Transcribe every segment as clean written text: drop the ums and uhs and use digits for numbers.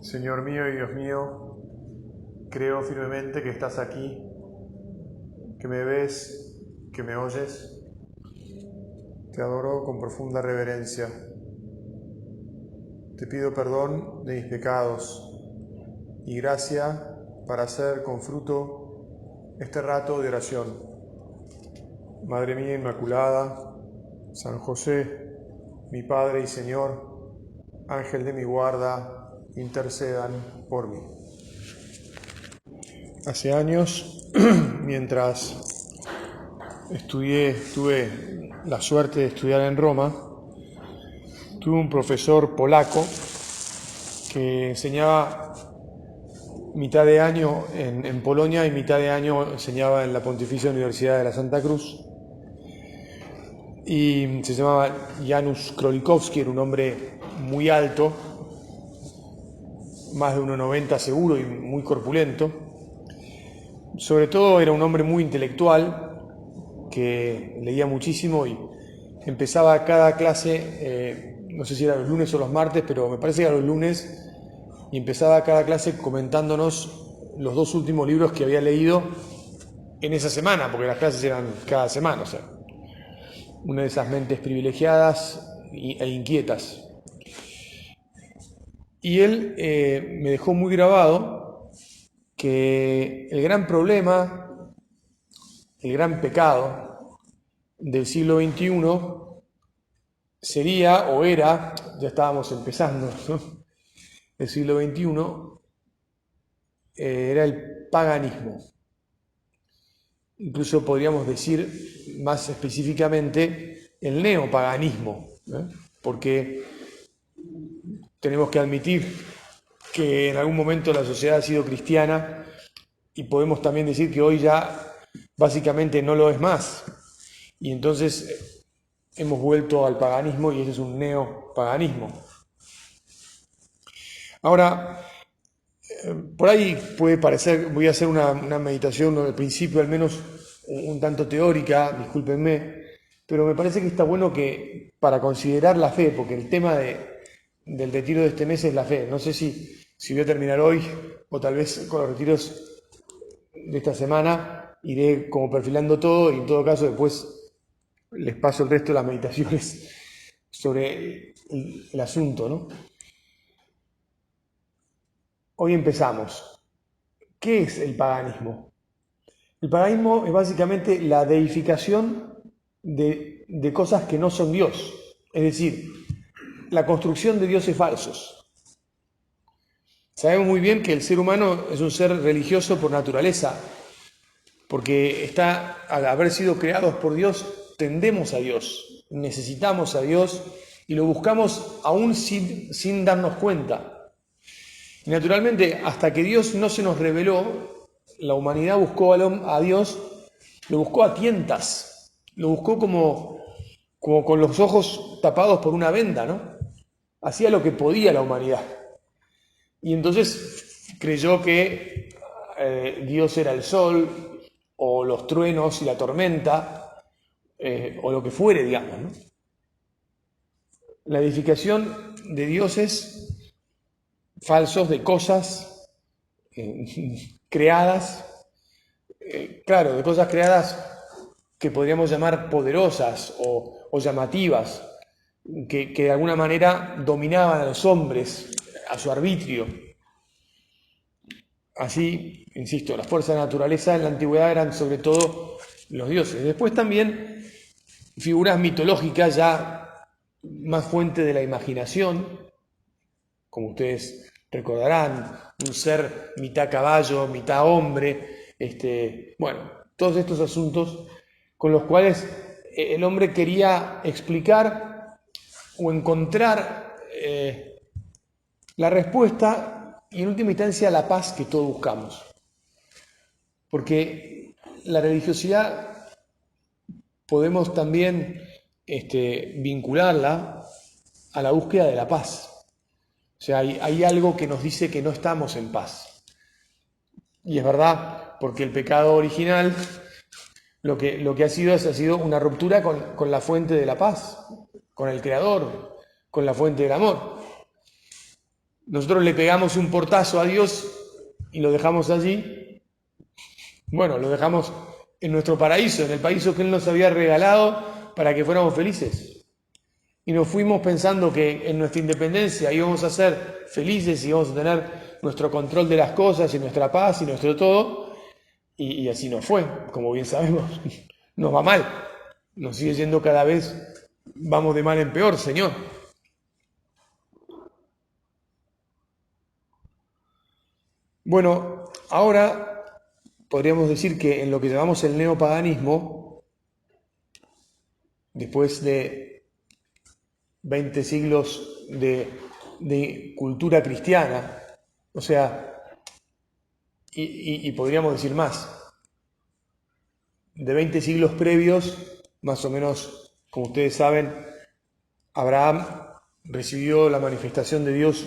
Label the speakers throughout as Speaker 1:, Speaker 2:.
Speaker 1: Señor mío y Dios mío, creo firmemente que estás aquí, que me ves, que me oyes. Te adoro con profunda reverencia. Te pido perdón de mis pecados y gracia para hacer con fruto este rato de oración. Madre mía Inmaculada, San José, mi Padre y Señor, Ángel de mi guarda, intercedan por mí. Hace años, mientras tuve la suerte de estudiar en Roma, tuve un profesor polaco que enseñaba mitad de año en Polonia y mitad de año enseñaba en la Pontificia Universidad de la Santa Cruz. Y se llamaba Janusz Krolikowski, era un hombre muy alto, más de 1,90 seguro y muy corpulento. Sobre todo era un hombre muy intelectual, que leía muchísimo y empezaba cada clase, no sé si era los lunes o los martes, pero me parece que era los lunes, y empezaba cada clase comentándonos los 2 últimos libros que había leído en esa semana, porque las clases eran cada semana, o sea, una de esas mentes privilegiadas e inquietas. Y él me dejó muy grabado que el gran problema, el gran pecado del siglo XXI sería o era, ya estábamos empezando, ¿no? El siglo XXI, era el paganismo. Incluso podríamos decir más específicamente el neopaganismo, ¿eh? Porque tenemos que admitir que en algún momento la sociedad ha sido cristiana y podemos también decir que hoy ya básicamente no lo es más. Y entonces hemos vuelto al paganismo y ese es un neopaganismo. Ahora, por ahí puede parecer, voy a hacer una meditación al principio al menos un tanto teórica, discúlpenme, pero me parece que está bueno que para considerar la fe, porque el tema del retiro de este mes es la fe. No sé si voy a terminar hoy o tal vez con los retiros de esta semana iré como perfilando todo y en todo caso después les paso el resto de las meditaciones sobre el asunto, ¿no? Hoy empezamos. ¿Qué es el paganismo? El paganismo es básicamente la deificación de cosas que no son Dios, es decir, la construcción de dioses falsos. Sabemos muy bien que el ser humano es un ser religioso por naturaleza, porque al haber sido creados por Dios, tendemos a Dios, necesitamos a Dios y lo buscamos aún sin darnos cuenta. Y naturalmente, hasta que Dios no se nos reveló, la humanidad buscó a Dios, lo buscó a tientas, lo buscó como con los ojos tapados por una venda, ¿no? Hacía lo que podía la humanidad. Y entonces creyó que Dios era el sol, o los truenos y la tormenta, o lo que fuere, digamos, ¿no? La edificación de dioses falsos, de cosas creadas, claro, de cosas creadas que podríamos llamar poderosas o llamativas, que de alguna manera dominaban a los hombres, a su arbitrio. Así, insisto, las fuerzas de la naturaleza en la antigüedad eran sobre todo los dioses. Después también figuras mitológicas ya más fuente de la imaginación, como ustedes recordarán, un ser mitad caballo, mitad hombre, bueno, todos estos asuntos con los cuales el hombre quería explicar o encontrar la respuesta y en última instancia la paz que todos buscamos. Porque la religiosidad podemos también vincularla a la búsqueda de la paz. O sea, hay algo que nos dice que no estamos en paz. Y es verdad, porque el pecado original lo que ha sido una ruptura con la fuente de la paz, con el Creador, con la fuente del amor. nosotros le pegamos un portazo a Dios y lo dejamos allí. Bueno, lo dejamos en nuestro paraíso, en el paraíso que Él nos había regalado para que fuéramos felices. Y nos fuimos pensando que en nuestra independencia íbamos a ser felices y íbamos a tener nuestro control de las cosas y nuestra paz y nuestro todo. Y así no fue, como bien sabemos. Nos va mal. Nos sigue yendo cada vez, vamos de mal en peor, Señor. Bueno, ahora podríamos decir que en lo que llamamos el neopaganismo, después de 20 siglos de cultura cristiana, o sea, y podríamos decir más, de 20 siglos previos, más o menos, como ustedes saben, Abraham recibió la manifestación de Dios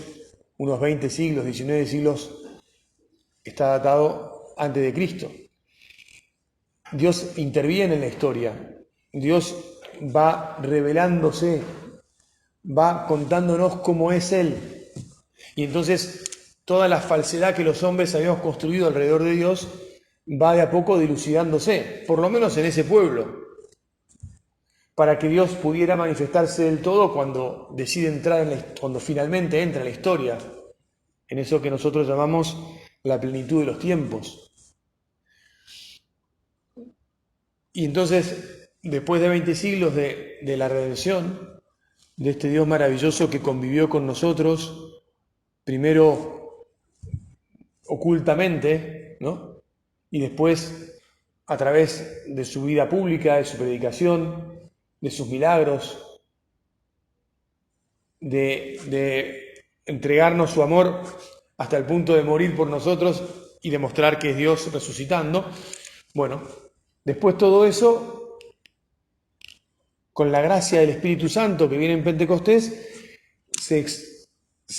Speaker 1: unos 20 siglos, 19 siglos, está datado antes de Cristo. Dios interviene en la historia, Dios va revelándose, va contándonos cómo es Él. Y entonces toda la falsedad que los hombres habíamos construido alrededor de Dios va de a poco dilucidándose, por lo menos en ese pueblo, para que Dios pudiera manifestarse del todo cuando decide entrar cuando finalmente entra en la historia, en eso que nosotros llamamos la plenitud de los tiempos. Y entonces, después de 20 siglos de la redención, de este Dios maravilloso que convivió con nosotros, primero ocultamente, ¿no? Y después a través de su vida pública, de su predicación, de sus milagros, de entregarnos su amor hasta el punto de morir por nosotros y demostrar que es Dios resucitando. Bueno, después todo eso, con la gracia del Espíritu Santo que viene en Pentecostés, se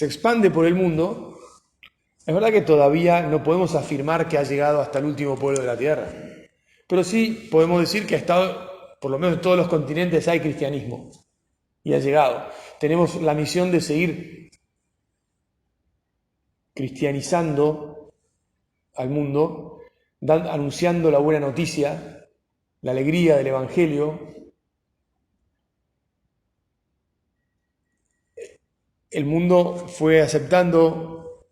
Speaker 1: expande por el mundo. Es verdad que todavía no podemos afirmar que ha llegado hasta el último pueblo de la tierra, pero sí podemos decir que ha estado, por lo menos en todos los continentes hay cristianismo y ha llegado. Tenemos la misión de seguir cristianizando al mundo, anunciando la buena noticia, la alegría del Evangelio. El mundo fue aceptando,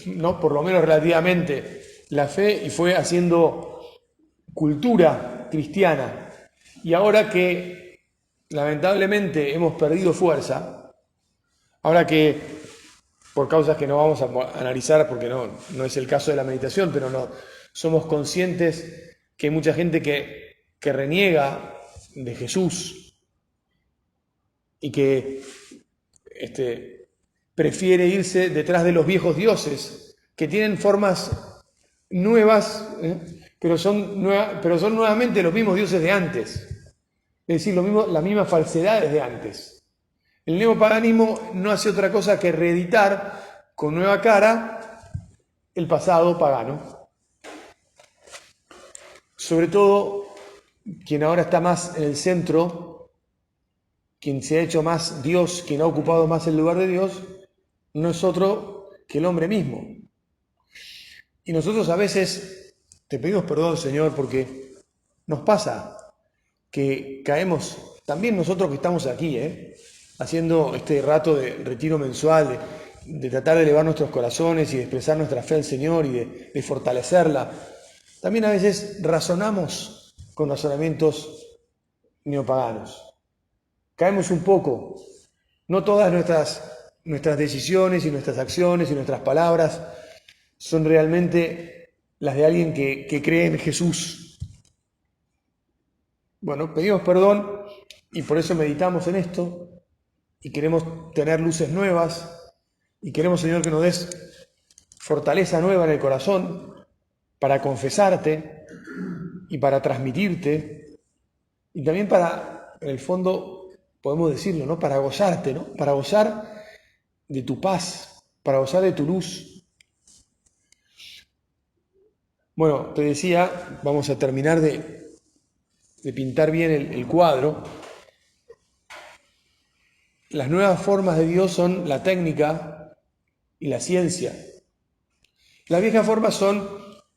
Speaker 1: ¿no?, por lo menos relativamente, la fe y fue haciendo cultura cristiana. Y ahora que lamentablemente hemos perdido fuerza, ahora que por causas que no vamos a analizar porque no es el caso de la meditación, pero no somos conscientes que hay mucha gente que reniega de Jesús y que prefiere irse detrás de los viejos dioses que tienen formas nuevas, pero son nuevamente los mismos dioses de antes, es decir, las mismas falsedades de antes. El neopaganismo no hace otra cosa que reeditar con nueva cara el pasado pagano. Sobre todo, quien ahora está más en el centro, quien se ha hecho más Dios, quien ha ocupado más el lugar de Dios, no es otro que el hombre mismo. Y nosotros a veces te pedimos perdón, Señor, porque nos pasa que caemos, también nosotros que estamos aquí, haciendo este rato de retiro mensual, de tratar de elevar nuestros corazones y de expresar nuestra fe al Señor y de fortalecerla. También a veces razonamos con razonamientos neopaganos. Caemos un poco. No todas nuestras decisiones y nuestras acciones y nuestras palabras son realmente las de alguien que cree en Jesús. Bueno, pedimos perdón y por eso meditamos en esto y queremos tener luces nuevas y queremos, Señor, que nos des fortaleza nueva en el corazón para confesarte y para transmitirte y también para, en el fondo, podemos decirlo, ¿no?, para gozarte, ¿no?, para gozar de tu paz, para gozar de tu luz. Bueno, te decía, vamos a terminar de pintar bien el cuadro. Las nuevas formas de Dios son la técnica y la ciencia. Las viejas formas son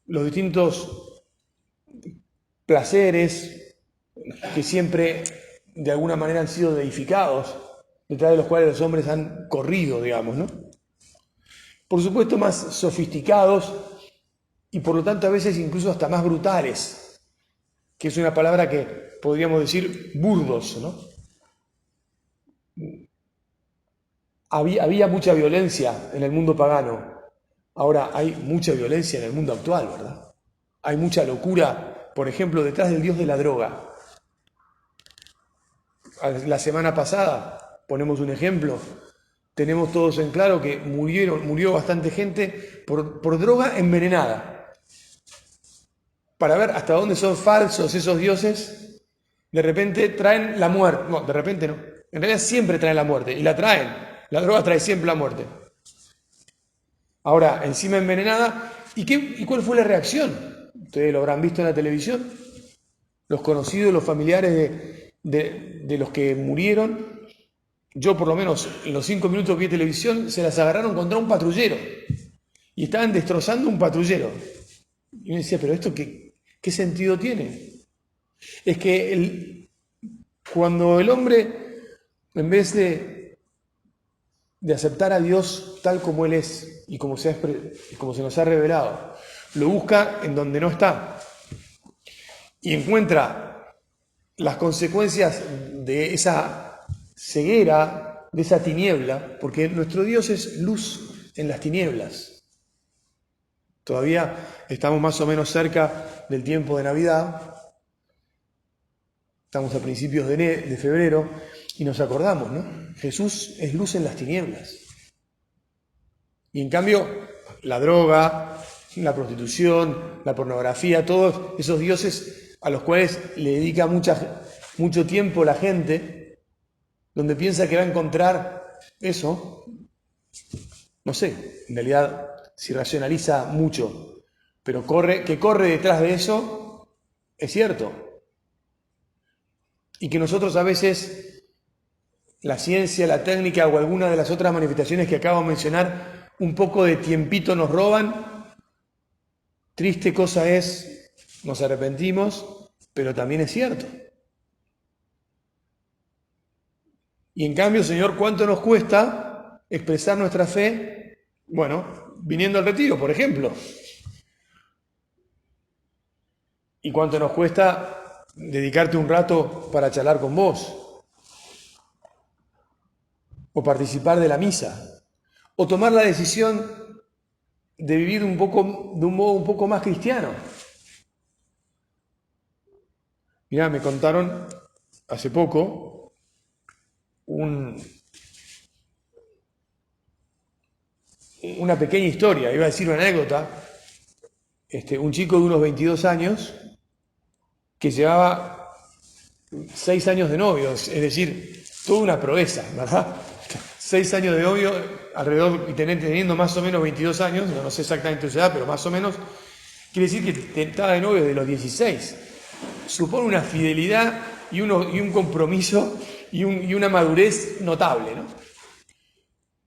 Speaker 1: los distintos placeres que siempre de alguna manera han sido deificados, detrás de los cuales los hombres han corrido, digamos, ¿no? Por supuesto más sofisticados y por lo tanto a veces incluso hasta más brutales, que es una palabra que podríamos decir burdos, ¿no? Había mucha violencia en el mundo pagano, ahora hay mucha violencia en el mundo actual, ¿verdad? Hay mucha locura, por ejemplo, detrás del dios de la droga. La semana pasada, ponemos un ejemplo, tenemos todos en claro que murió bastante gente por droga envenenada. Para ver hasta dónde son falsos esos dioses, de repente traen la muerte. No, de repente no. En realidad siempre traen la muerte, y la traen. La droga trae siempre la muerte. Ahora, encima envenenada, ¿y cuál fue la reacción? Ustedes lo habrán visto en la televisión. Los conocidos, los familiares de los que murieron, yo por lo menos en los 5 minutos que vi televisión, se las agarraron contra un patrullero. Y estaban destrozando un patrullero. Y uno decía, pero ¿esto qué sentido tiene? Es que cuando el hombre, en vez de aceptar a Dios tal como Él es y como se nos ha revelado, lo busca en donde no está y encuentra las consecuencias de esa ceguera, de esa tiniebla, porque nuestro Dios es luz en las tinieblas. Todavía estamos más o menos cerca del tiempo de Navidad, estamos a principios de febrero y nos acordamos, ¿no? Jesús es luz en las tinieblas. Y en cambio, la droga, la prostitución, la pornografía, todos esos dioses a los cuales le dedica mucho tiempo la gente, donde piensa que va a encontrar eso, no sé, en realidad si racionaliza mucho, pero que corre detrás de eso, es cierto. Y que nosotros a veces, la ciencia, la técnica o alguna de las otras manifestaciones que acabo de mencionar, un poco de tiempito nos roban. Triste cosa es, nos arrepentimos, pero también es cierto. Y en cambio, Señor, ¿cuánto nos cuesta expresar nuestra fe? Bueno, viniendo al retiro, por ejemplo. ¿Y cuánto nos cuesta dedicarte un rato para charlar con vos? O participar de la misa. O tomar la decisión de vivir de un modo un poco más cristiano. Mirá, me contaron hace poco una pequeña historia, iba a decir una anécdota. Un chico de unos 22 años que llevaba 6 años de novios, es decir, toda una proeza, ¿verdad? 6 años de novio, alrededor, y teniendo más o menos 22 años, no sé exactamente su edad, pero más o menos, quiere decir que estaba de novio de los 16. Supone una fidelidad y un compromiso y una madurez notable, ¿no?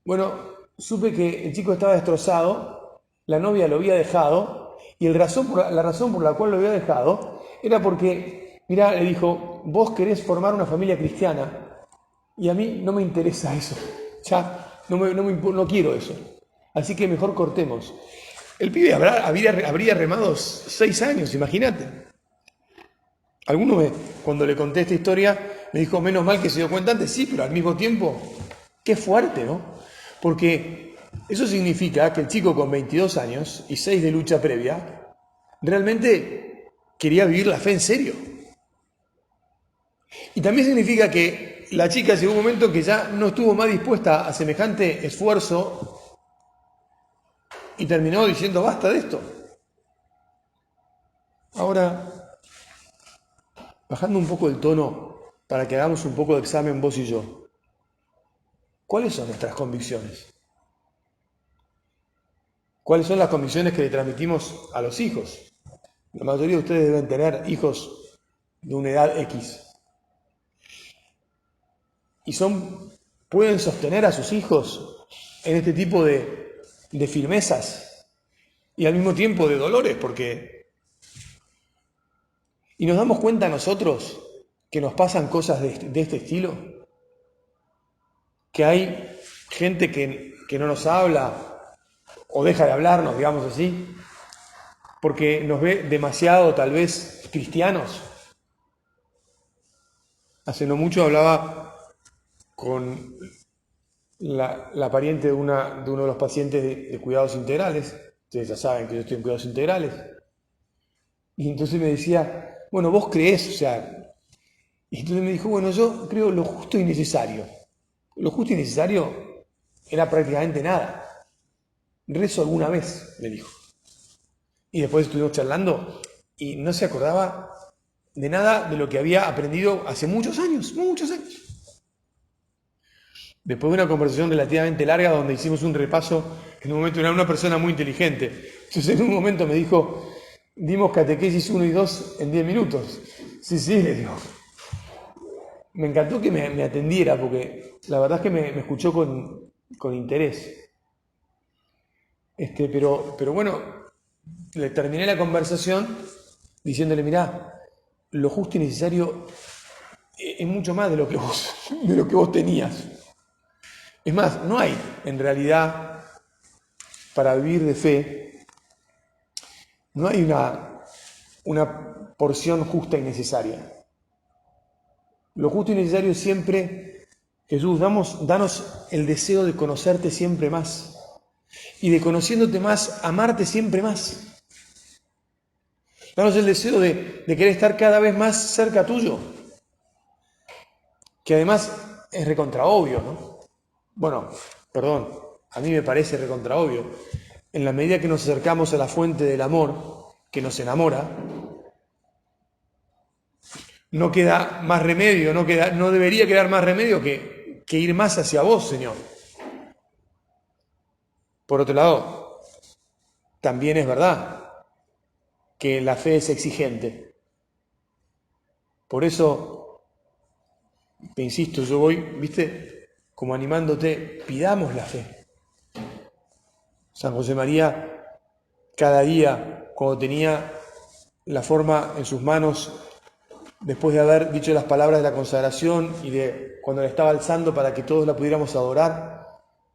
Speaker 1: Bueno, supe que el chico estaba destrozado, la novia lo había dejado, y la razón por la cual lo había dejado era porque, mirá, le dijo, vos querés formar una familia cristiana, y a mí no me interesa eso, ya no quiero eso, así que mejor cortemos. El pibe habría remado 6 años, imagínate. Cuando le conté esta historia, me dijo, menos mal que se dio cuenta antes, sí, pero al mismo tiempo, qué fuerte, ¿no? Porque eso significa que el chico con 22 años y 6 de lucha previa, realmente quería vivir la fe en serio. Y también significa que la chica llegó un momento que ya no estuvo más dispuesta a semejante esfuerzo y terminó diciendo, basta de esto. Ahora, bajando un poco el tono para que hagamos un poco de examen vos y yo, ¿cuáles son nuestras convicciones? ¿Cuáles son las convicciones que le transmitimos a los hijos? La mayoría de ustedes deben tener hijos de una edad X. Y pueden sostener a sus hijos en este tipo de de firmezas y al mismo tiempo de dolores, porque... Y nos damos cuenta nosotros que nos pasan cosas de este estilo, que hay gente que no nos habla o deja de hablarnos, digamos así, porque nos ve demasiado tal vez cristianos. Hace no mucho hablaba con la pariente de uno de los pacientes de cuidados integrales. Ustedes ya saben que yo estoy en cuidados integrales. Y entonces me decía, bueno, vos creés, o sea... Y entonces me dijo, bueno, yo creo lo justo y necesario. Lo justo y necesario era prácticamente nada. Rezo alguna vez, me dijo. Y después estuvimos charlando y no se acordaba de nada de lo que había aprendido hace muchos años, muchos años. Después de una conversación relativamente larga donde hicimos un repaso, en un momento era una persona muy inteligente. Entonces en un momento me dijo, dimos catequesis 1 y 2 en 10 minutos. Sí, le digo. Me encantó que me atendiera porque la verdad es que me escuchó con interés. Pero bueno, le terminé la conversación diciéndole, mirá, lo justo y necesario es mucho más de lo que vos tenías. Es más, no hay en realidad para vivir de fe, no hay una porción justa y necesaria. Lo justo y necesario es siempre, Jesús, danos el deseo de conocerte siempre más y de conociéndote más, amarte siempre más. Danos el deseo de querer estar cada vez más cerca tuyo, que además es recontra obvio, ¿no? Bueno, perdón, a mí me parece recontra obvio. En la medida que nos acercamos a la fuente del amor, que nos enamora, no queda más remedio, no debería quedar más remedio que ir más hacia vos, Señor. Por otro lado, también es verdad que la fe es exigente. Por eso, te insisto, yo voy, viste, como animándote, pidamos la fe. San José María, cada día, cuando tenía la forma en sus manos, después de haber dicho las palabras de la consagración y de cuando la estaba alzando para que todos la pudiéramos adorar,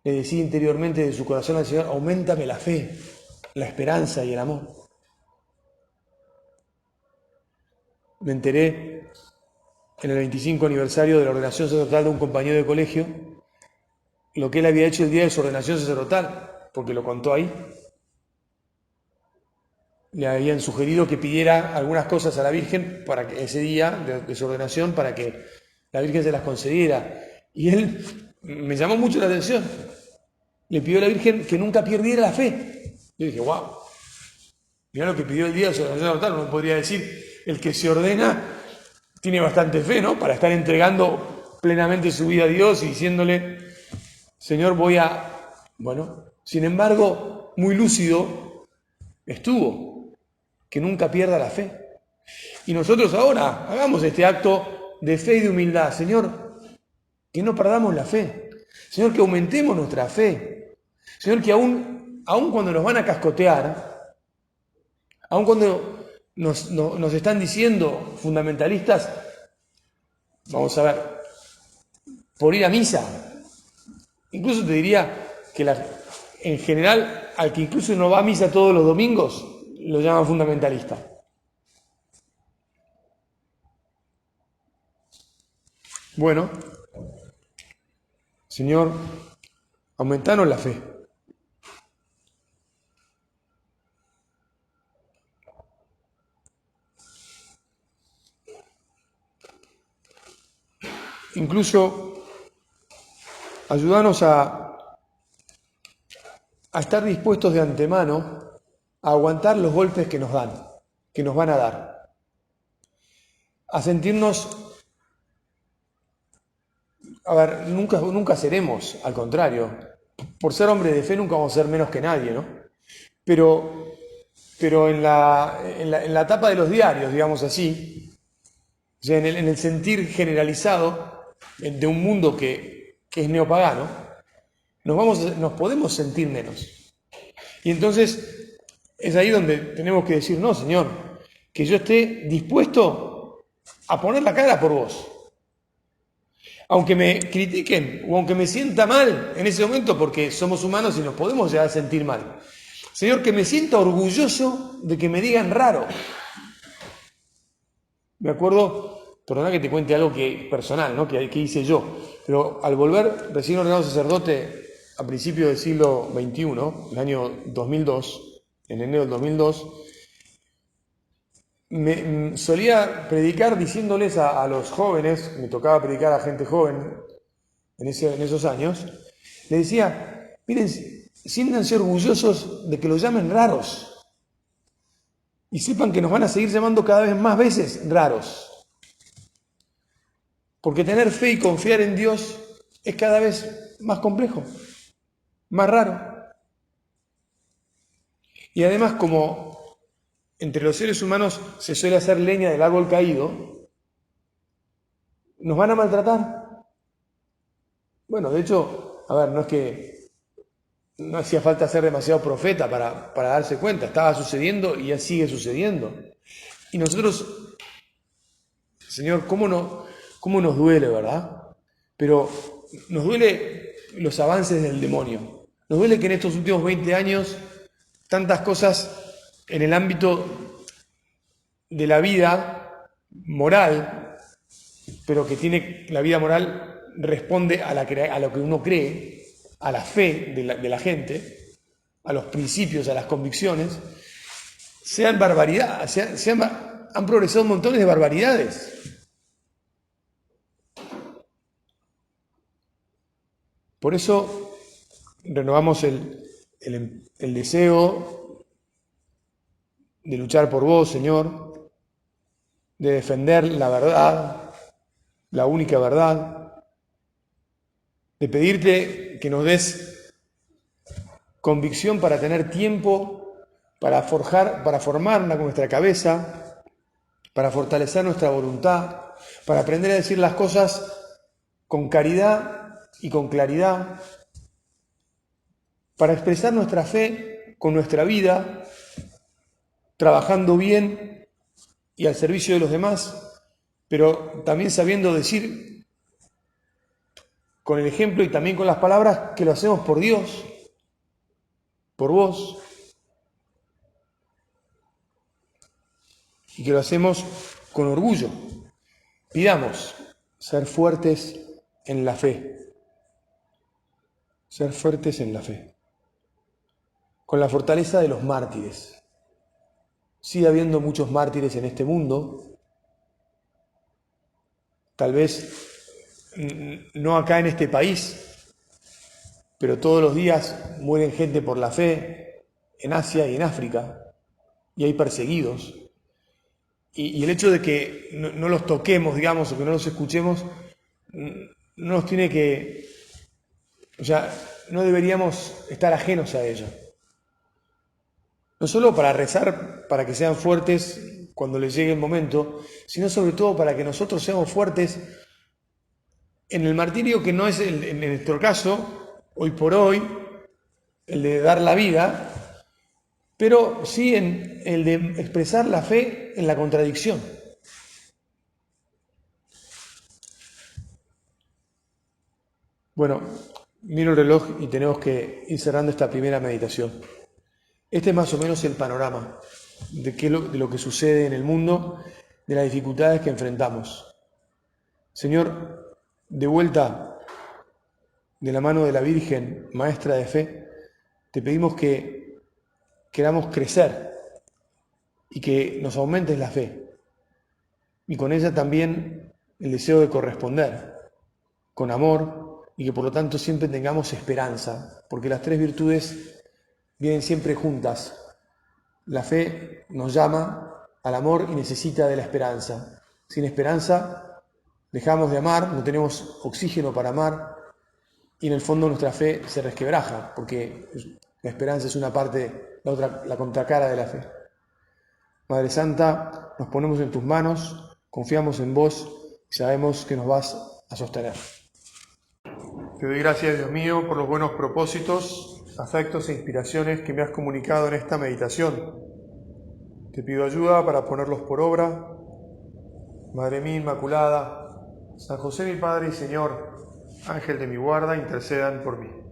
Speaker 1: le decía interiormente de su corazón al Señor, auméntame la fe, la esperanza y el amor. Me enteré en el 25 aniversario de la ordenación sacerdotal de un compañero de colegio, lo que él había hecho el día de su ordenación sacerdotal, porque lo contó ahí. Le habían sugerido que pidiera algunas cosas a la Virgen para que ese día de su ordenación, para que la Virgen se las concediera. Y él me llamó mucho la atención. Le pidió a la Virgen que nunca perdiera la fe. Yo dije, wow, mirá lo que pidió el día de su ordenación sacerdotal. Uno podría decir, el que se ordena tiene bastante fe, ¿no? Para estar entregando plenamente su vida a Dios y diciéndole, Señor, voy a... Bueno, sin embargo, muy lúcido estuvo. Que nunca pierda la fe. Y nosotros ahora hagamos este acto de fe y de humildad. Señor, que no perdamos la fe. Señor, que aumentemos nuestra fe. Señor, que aún cuando nos van a cascotear, aún cuando nos están diciendo fundamentalistas, vamos a ver, por ir a misa, incluso te diría que en general, al que incluso no va a misa todos los domingos, lo llaman fundamentalista. Bueno, Señor, aumentanos la fe. Incluso ayúdanos a estar dispuestos de antemano a aguantar los golpes que nos dan, que nos van a dar. A sentirnos, a ver, nunca seremos, al contrario. Por ser hombre de fe nunca vamos a ser menos que nadie, ¿no? Pero en la etapa de los diarios, digamos así, o sea, en el sentir generalizado de un mundo que es neopagano, nos podemos sentir menos. Y entonces es ahí donde tenemos que decir, no, Señor, que yo esté dispuesto a poner la cara por vos. Aunque me critiquen o aunque me sienta mal en ese momento, porque somos humanos y nos podemos llegar a sentir mal. Señor, que me sienta orgulloso de que me digan raro. Me acuerdo, perdona que te cuente algo personal, ¿no? que hice yo, pero al volver recién ordenado sacerdote a principios del siglo XXI, el año 2002, en enero del 2002, solía predicar diciéndoles a los jóvenes, me tocaba predicar a gente joven en esos años, le decía, miren, siéntanse orgullosos de que los llamen raros y sepan que nos van a seguir llamando cada vez más veces raros. Porque tener fe y confiar en Dios es cada vez más complejo, más raro. Y además, como entre los seres humanos se suele hacer leña del árbol caído, nos van a maltratar. Bueno, de hecho, a ver, no es que no hacía falta ser demasiado profeta para darse cuenta, estaba sucediendo y ya sigue sucediendo. Y nosotros, Señor, ¿cómo nos duele, verdad? Pero nos duele los avances del demonio. Nos duele que en estos últimos 20 años tantas cosas en el ámbito de la vida moral, pero que tiene la vida moral responde a lo que uno cree, a la fe de la gente, a los principios, a las convicciones, sean barbaridades, han progresado montones de barbaridades. Por eso renovamos el deseo de luchar por vos, Señor, de defender la verdad, la única verdad, de pedirte que nos des convicción para tener tiempo, para formar nuestra cabeza, para fortalecer nuestra voluntad, para aprender a decir las cosas con caridad y con claridad, para expresar nuestra fe con nuestra vida, trabajando bien y al servicio de los demás, pero también sabiendo decir con el ejemplo y también con las palabras que lo hacemos por Dios, por vos, y que lo hacemos con orgullo. Pidamos ser fuertes en la fe, ser fuertes en la fe, con la fortaleza de los mártires. Sigue habiendo muchos mártires en este mundo, tal vez no acá en este país, pero todos los días mueren gente por la fe en Asia y en África, y hay perseguidos. Y el hecho de que no los toquemos, digamos, o que no los escuchemos, no nos tiene que... O sea, no deberíamos estar ajenos a ello. No solo para rezar para que sean fuertes cuando les llegue el momento, sino sobre todo para que nosotros seamos fuertes en el martirio que no es, en nuestro caso, hoy por hoy, el de dar la vida, pero sí en el de expresar la fe en la contradicción. Bueno, miro el reloj y tenemos que ir cerrando esta primera meditación. Este es más o menos el panorama de lo que sucede en el mundo, de las dificultades que enfrentamos. Señor, de vuelta de la mano de la Virgen, maestra de fe, te pedimos que queramos crecer y que nos aumentes la fe. Y con ella también el deseo de corresponder, con amor, y que por lo tanto siempre tengamos esperanza, porque las tres virtudes vienen siempre juntas. La fe nos llama al amor y necesita de la esperanza. Sin esperanza dejamos de amar, no tenemos oxígeno para amar y en el fondo nuestra fe se resquebraja, porque la esperanza es una parte, la otra, la contracara de la fe. Madre Santa, nos ponemos en tus manos, confiamos en vos y sabemos que nos vas a sostener. Te doy gracias, Dios mío, por los buenos propósitos afectos e inspiraciones que me has comunicado en esta meditación. Te pido ayuda para ponerlos por obra. Madre mía Inmaculada, San José mi Padre y Señor, Ángel de mi guarda, intercedan por mí.